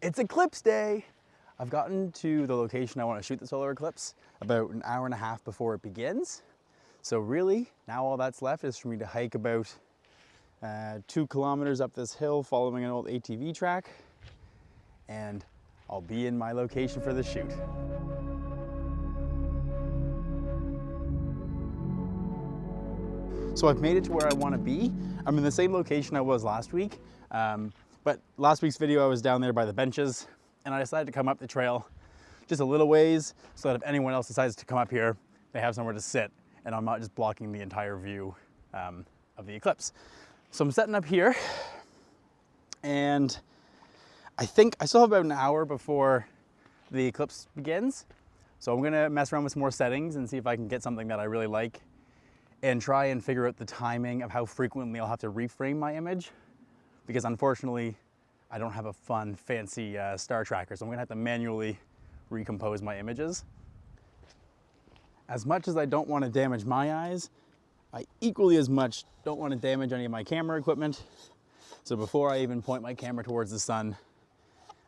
It's eclipse day. I've gotten to the location I want to shoot the solar eclipse about an hour and a half before it begins. So really, now all that's left is for me to hike about 2 kilometers up this hill following an old ATV track, and I'll be in my location for the shoot. So I've made it to where I want to be. I'm in the same location I was last week, but last week's video I was down there by the benches, and I decided to come up the trail just a little ways so that if anyone else decides to come up here, they have somewhere to sit and I'm not just blocking the entire view of the eclipse. So I'm setting up here, and I think I still have about an hour before the eclipse begins. So I'm gonna mess around with some more settings and see if I can get something that I really like and try and figure out the timing of how frequently I'll have to reframe my image, because unfortunately I don't have a fun, fancy star tracker, so I'm gonna have to manually recompose my images. As much as I don't want to damage my eyes, I equally as much don't want to damage any of my camera equipment. So before I even point my camera towards the sun,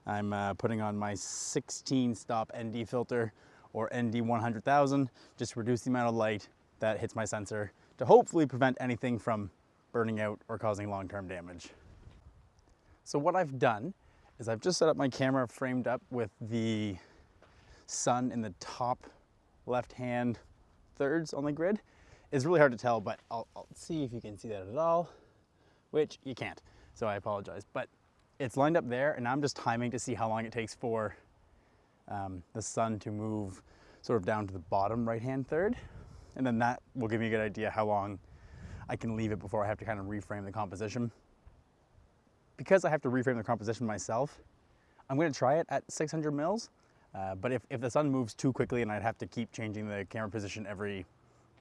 I'm putting on my 16 stop ND filter, or ND 100,000, just to reduce the amount of light that hits my sensor to hopefully prevent anything from burning out or causing long-term damage. So what I've done is I've just set up my camera framed up with the sun in the top left-hand thirds on the grid. It's really hard to tell, but I'll see if you can see that at all, which you can't, so I apologize. But it's lined up there, and I'm just timing to see how long it takes for the sun to move sort of down to the bottom right-hand third. And then that will give me a good idea how long I can leave it before I have to kind of reframe the composition. Because I have to reframe the composition myself, I'm going to try it at 600 mils. But if the sun moves too quickly and I'd have to keep changing the camera position every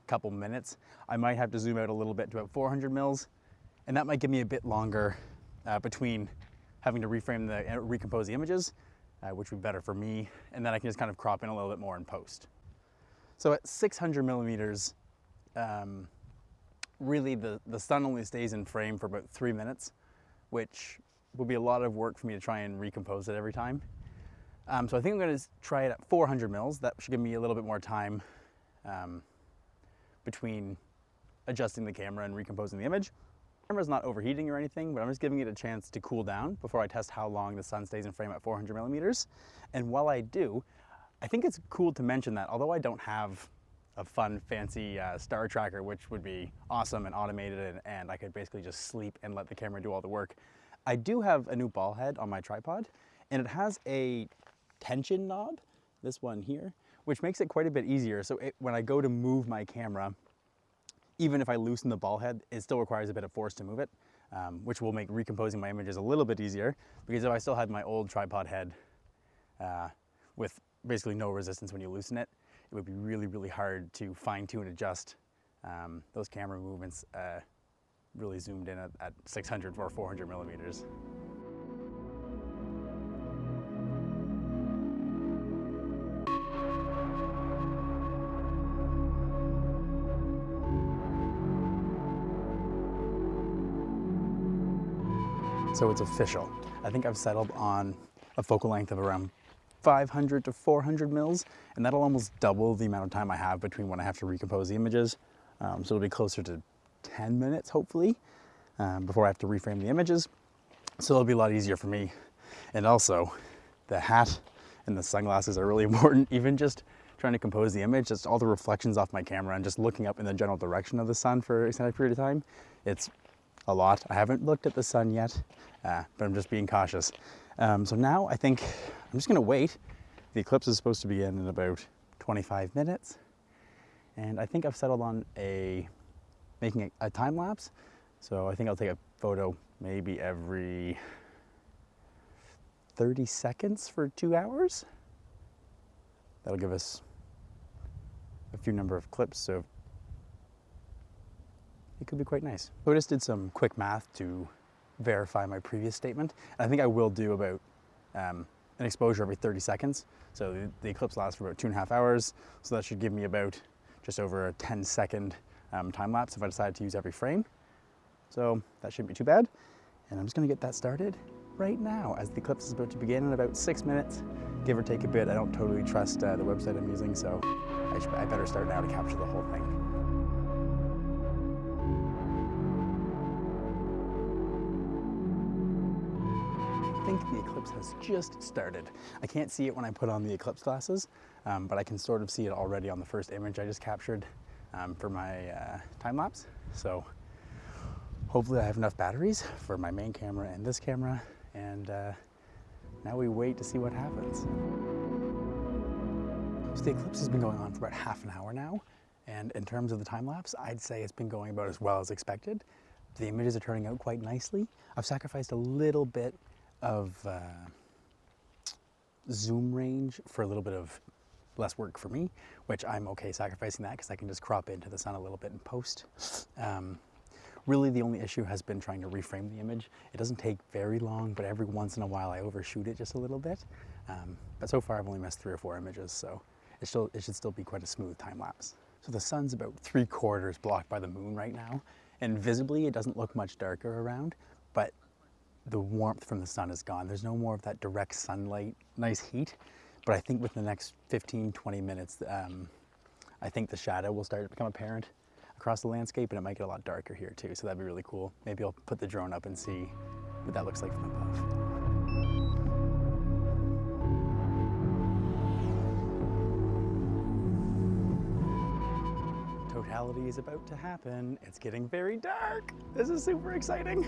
couple minutes, I might have to zoom out a little bit to about 400 mils. And that might give me a bit longer between having to reframe recompose the images, which would be better for me. And then I can just kind of crop in a little bit more in post. So at 600 millimeters, really the sun only stays in frame for about 3 minutes, which will be a lot of work for me to try and recompose it every time. So I think I'm going to try it at 400 mils. That should give me a little bit more time between adjusting the camera and recomposing the image. The camera's not overheating or anything, but I'm just giving it a chance to cool down before I test how long the sun stays in frame at 400 millimeters. And while I do, I think it's cool to mention that although I don't have a fun, fancy star tracker, which would be awesome and automated, and I could basically just sleep and let the camera do all the work, I do have a new ball head on my tripod, and it has a tension knob, this one here, which makes it quite a bit easier. So when I go to move my camera, even if I loosen the ball head, it still requires a bit of force to move it, which will make recomposing my images a little bit easier, because if I still had my old tripod head with basically no resistance when you loosen it, it would be really, really hard to fine-tune and adjust those camera movements really zoomed in at 600 or 400 millimeters. So it's official. I think I've settled on a focal length of around 500 to 400 mils, and that'll almost double the amount of time I have between when I have to recompose the images. So it'll be closer to 10 minutes, hopefully, before I have to reframe the images. So it'll be a lot easier for me. And also, the hat and the sunglasses are really important. Even just trying to compose the image, just all the reflections off my camera and just looking up in the general direction of the sun for an extended period of time, it's a lot. I haven't looked at the sun yet, but I'm just being cautious. So now I think I'm just gonna wait. The eclipse is supposed to begin in about 25 minutes. And I think I've settled on making a time lapse. So I think I'll take a photo maybe every 30 seconds for 2 hours. That'll give us a few number of clips, so it could be quite nice. So I just did some quick math to verify my previous statement. And I think I will do about an exposure every 30 seconds. So the eclipse lasts for about 2.5 hours. So that should give me about just over a 10-second time lapse if I decide to use every frame. So that shouldn't be too bad. And I'm just gonna get that started right now as the eclipse is about to begin in about 6 minutes, give or take a bit. I don't totally trust the website I'm using, so I better start now to capture the whole thing. I think the eclipse has just started. I can't see it when I put on the eclipse glasses, but I can sort of see it already on the first image I just captured for my time lapse. So hopefully I have enough batteries for my main camera and this camera, and now we wait to see what happens. So the eclipse has been going on for about half an hour now, and in terms of the time lapse, I'd say it's been going about as well as expected. The images are turning out quite nicely. I've sacrificed a little bit of zoom range for a little bit of less work for me, which I'm okay sacrificing that because I can just crop into the sun a little bit in post. Really the only issue has been trying to reframe the image. It doesn't take very long, but every once in a while I overshoot it just a little bit. But so far I've only missed 3 or 4 images, so it should still be quite a smooth time lapse. So the sun's about 3/4 blocked by the moon right now, and visibly it doesn't look much darker around, but the warmth from the sun is gone. There's no more of that direct sunlight, nice heat, but I think within the next 15-20 minutes, I think the shadow will start to become apparent across the landscape, and it might get a lot darker here too, so that'd be really cool. Maybe I'll put the drone up and see what that looks like from above. Totality is about to happen. It's getting very dark. This is super exciting.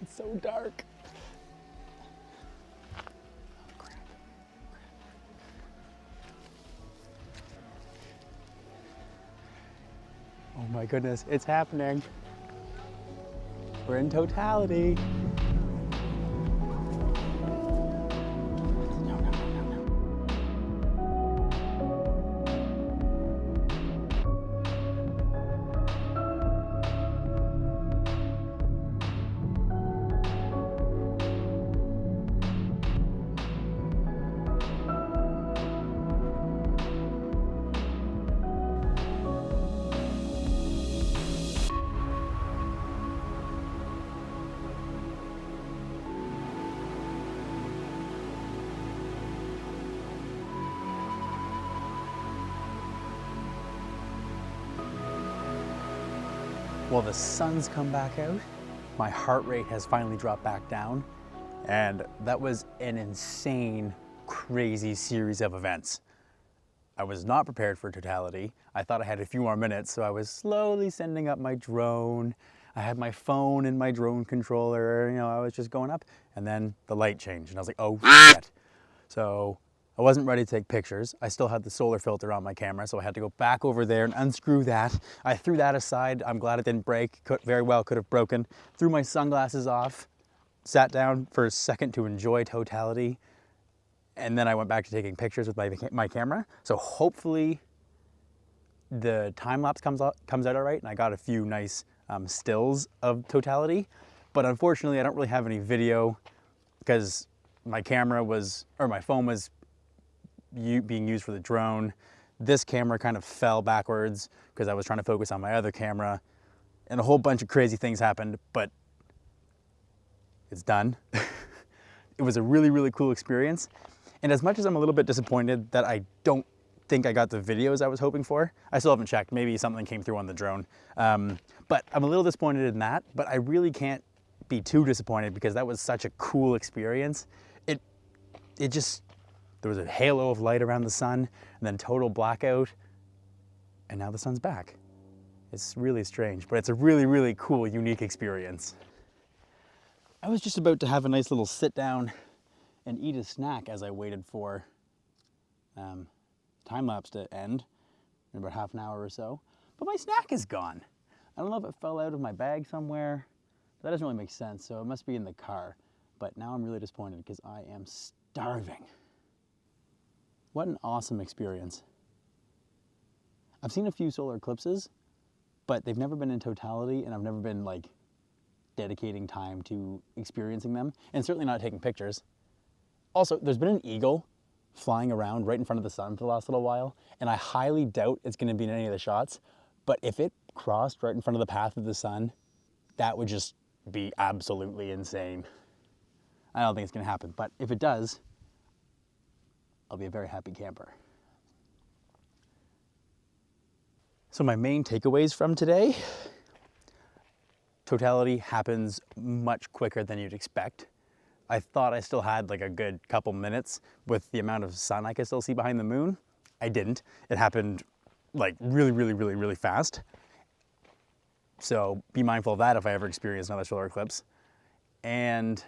It's so dark. Oh, crap. Oh my goodness, it's happening. We're in totality. Well, the sun's come back out. My heart rate has finally dropped back down, and that was an insane, crazy series of events. I was not prepared for totality. I thought I had a few more minutes, so I was slowly sending up my drone. I had my phone in my drone controller, I was just going up, and then the light changed, and I was like, oh shit. So I wasn't ready to take pictures. I still had the solar filter on my camera, so I had to go back over there and unscrew that. I threw that aside. I'm glad it didn't break. Very well could have broken. Threw my sunglasses off, sat down for a second to enjoy totality, and then I went back to taking pictures with my camera. So hopefully the time lapse comes out all right, and I got a few nice stills of totality. But unfortunately, I don't really have any video because my phone was being used for the drone. This camera kind of fell backwards because I was trying to focus on my other camera, and a whole bunch of crazy things happened, but it's done. It was a really, really cool experience. And as much as I'm a little bit disappointed that I don't think I got the videos I was hoping for, I still haven't checked. Maybe something came through on the drone. But I'm a little disappointed in that, but I really can't be too disappointed because that was such a cool experience. There was a halo of light around the sun, and then total blackout, and now the sun's back. It's really strange, but it's a really, really cool, unique experience. I was just about to have a nice little sit down and eat a snack as I waited for time lapse to end in about half an hour or so, but my snack is gone. I don't know if it fell out of my bag somewhere. That doesn't really make sense, so it must be in the car. But now I'm really disappointed because I am starving. What an awesome experience. I've seen a few solar eclipses, but they've never been in totality, and I've never been dedicating time to experiencing them, and certainly not taking pictures. Also, there's been an eagle flying around right in front of the sun for the last little while, and I highly doubt it's going to be in any of the shots, but if it crossed right in front of the path of the sun, that would just be absolutely insane. I don't think it's going to happen, but if it does, I'll be a very happy camper. So my main takeaways from today: totality happens much quicker than you'd expect. I thought I still had like a good couple minutes with the amount of sun I could still see behind the moon. I didn't. It happened like really fast. So be mindful of that if I ever experience another solar eclipse. And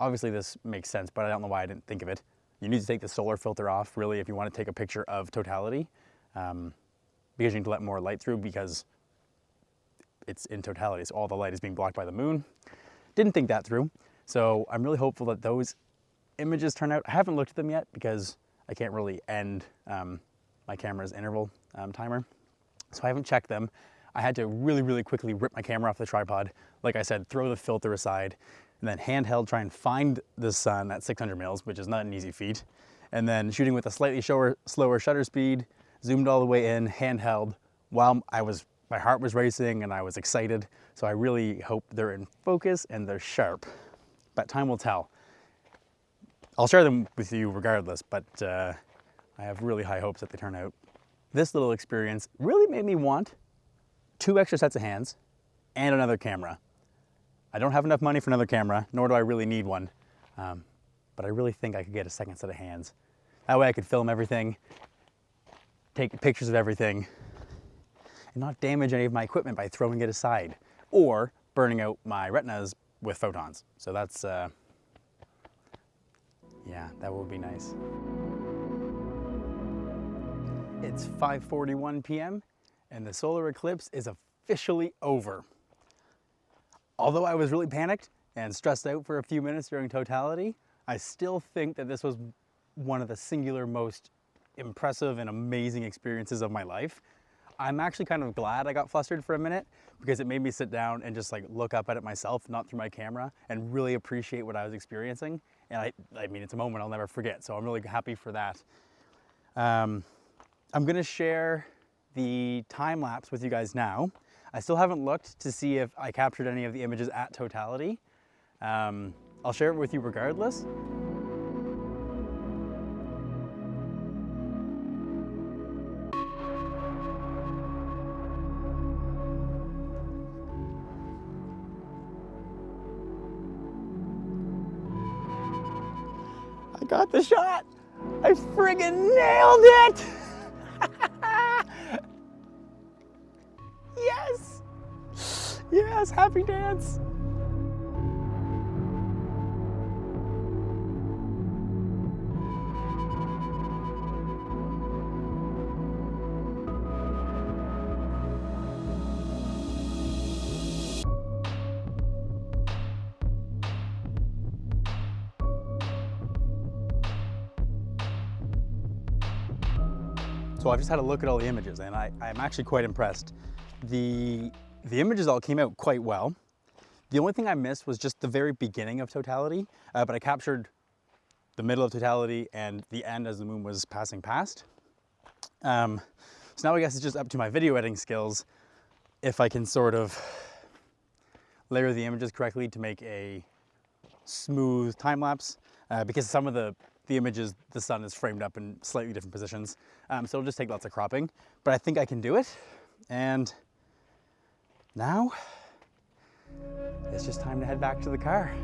obviously this makes sense, but I don't know why I didn't think of it. You need to take the solar filter off, really, if you want to take a picture of totality, because you need to let more light through because it's in totality, so all the light is being blocked by the moon. Didn't think that through. So I'm really hopeful that those images turn out. I haven't looked at them yet because I can't really end my camera's interval timer. So I haven't checked them. I had to really quickly rip my camera off the tripod. Like I said, throw the filter aside, and then handheld try and find the sun at 600 mils, which is not an easy feat. And then shooting with a slightly slower shutter speed, zoomed all the way in, handheld, while my heart was racing and I was excited. So I really hope they're in focus and they're sharp, but time will tell. I'll share them with you regardless, but I have really high hopes that they turn out. This little experience really made me want 2 extra sets of hands and another camera. I don't have enough money for another camera, nor do I really need one, but I really think I could get a second set of hands. That way I could film everything, take pictures of everything, and not damage any of my equipment by throwing it aside or burning out my retinas with photons. So that's, yeah, that would be nice. It's 5:41 p.m. and the solar eclipse is officially over. Although I was really panicked and stressed out for a few minutes during totality, I still think that this was one of the singular most impressive and amazing experiences of my life. I'm actually kind of glad I got flustered for a minute because it made me sit down and just like look up at it myself, not through my camera, and really appreciate what I was experiencing. And I mean, it's a moment I'll never forget, so I'm really happy for that. I'm gonna share the time lapse with you guys now. I still haven't looked to see if I captured any of the images at totality. I'll share it with you regardless. I got the shot! I friggin' nailed it! Yes! Yes, happy dance! So I've just had a look at all the images and I'm actually quite impressed. The images all came out quite well. The only thing I missed was just the very beginning of totality, but I captured the middle of totality and the end as the moon was passing past. So now I guess it's just up to my video editing skills if I can sort of layer the images correctly to make a smooth time lapse, because some of the images, the sun is framed up in slightly different positions. So it'll just take lots of cropping, but I think I can do it. And now it's just time to head back to the car.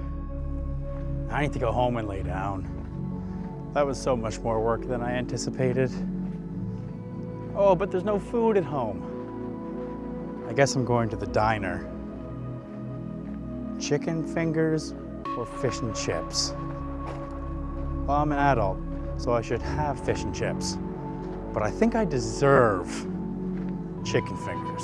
I need to go home and lay down. That was so much more work than I anticipated. Oh, but there's no food at home. I guess I'm going to the diner. Chicken fingers or fish and chips? Well, I'm an adult, so I should have fish and chips. But I think I deserve chicken fingers.